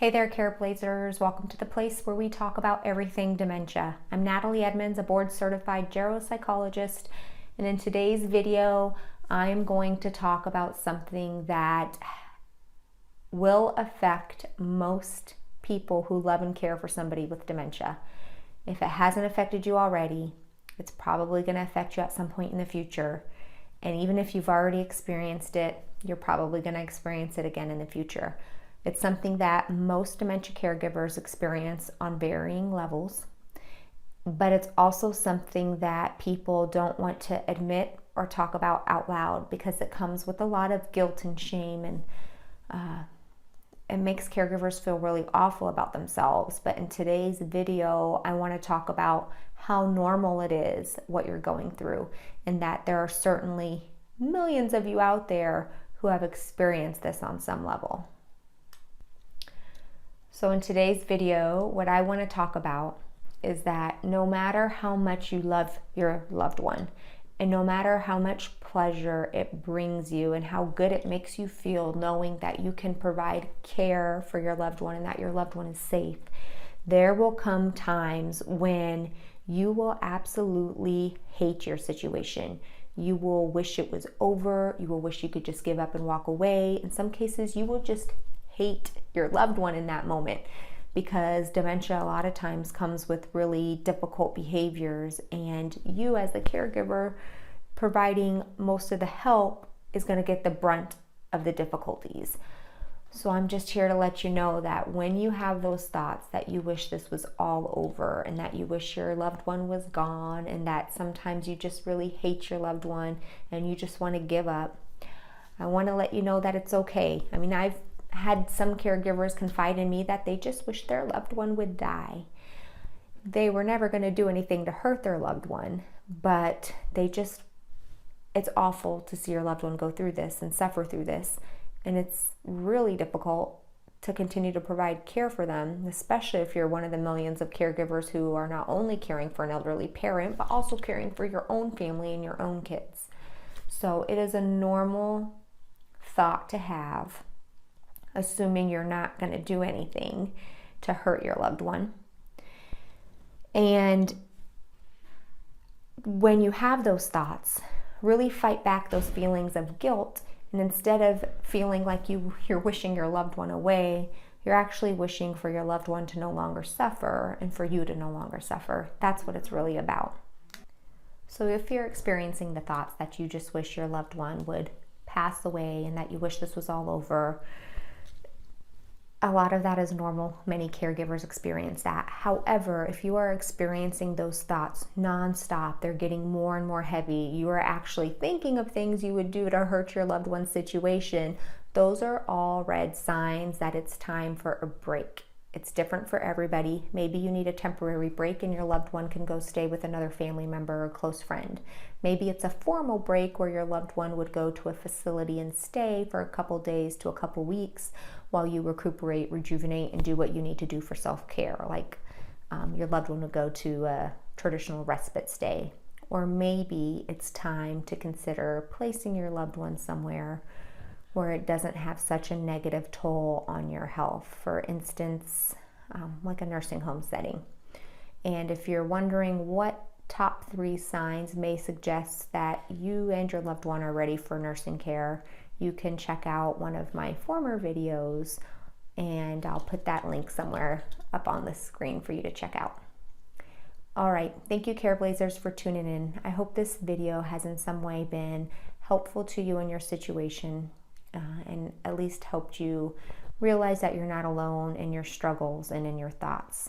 Hey there, Careblazers. Welcome to the place where we talk about everything dementia. I'm Natalie Edmonds, a board-certified geropsychologist, and in today's video, I am going to talk about something that will affect most people who love and care for somebody with dementia. If it hasn't affected you already, it's probably going to affect you at some point in the future. And even if you've already experienced it, you're probably going to experience it again in the future. It's something that most dementia caregivers experience on varying levels, but it's also something that people don't want to admit or talk about out loud because it comes with a lot of guilt and shame, and it makes caregivers feel really awful about themselves. But in today's video, I want to talk about how normal it is, what you're going through, and that there are certainly millions of you out there who have experienced this on some level. So in today's video, what I want to talk about is that no matter how much you love your loved one, and no matter how much pleasure it brings you and how good it makes you feel knowing that you can provide care for your loved one and that your loved one is safe, there will come times when you will absolutely hate your situation. You will wish it was over. You will wish you could just give up and walk away. In some cases, you will just hate your loved one in that moment, because dementia a lot of times comes with really difficult behaviors, and you as the caregiver providing most of the help is going to get the brunt of the difficulties. So I'm just here to let you know that when you have those thoughts that you wish this was all over and that you wish your loved one was gone, and that sometimes you just really hate your loved one and you just want to give up, I want to let you know that it's okay. I mean, I've had some caregivers confide in me that they just wish their loved one would die. They were never going to do anything to hurt their loved one, but it's awful to see your loved one go through this and suffer through this. And it's really difficult to continue to provide care for them, especially if you're one of the millions of caregivers who are not only caring for an elderly parent, but also caring for your own family and your own kids. So it is a normal thought to have, assuming you're not going to do anything to hurt your loved one. And when you have those thoughts, really fight back those feelings of guilt. And instead of feeling like you're wishing your loved one away, you're actually wishing for your loved one to no longer suffer and for you to no longer suffer. That's what it's really about. So if you're experiencing the thoughts that you just wish your loved one would pass away and that you wish this was all over, a lot of that is normal. Many caregivers experience that. However, if you are experiencing those thoughts nonstop, they're getting more and more heavy, you are actually thinking of things you would do to hurt your loved one's situation, those are all red signs that it's time for a break. It's different for everybody. Maybe you need a temporary break and your loved one can go stay with another family member or close friend. Maybe it's a formal break where your loved one would go to a facility and stay for a couple days to a couple weeks while you recuperate, rejuvenate, and do what you need to do for self-care. Like your loved one would go to a traditional respite stay. Or maybe it's time to consider placing your loved one somewhere where it doesn't have such a negative toll on your health. For instance, like a nursing home setting. And if you're wondering what top 3 signs may suggest that you and your loved one are ready for nursing care, you can check out one of my former videos, and I'll put that link somewhere up on the screen for you to check out. All right, thank you, Careblazers, for tuning in. I hope this video has in some way been helpful to you in your situation, and at least helped you realize that you're not alone in your struggles and in your thoughts.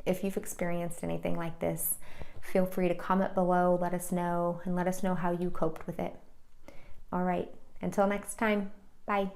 If you've experienced anything like this, feel free to comment below, let us know, and let us know how you coped with it. All right, until next time, bye.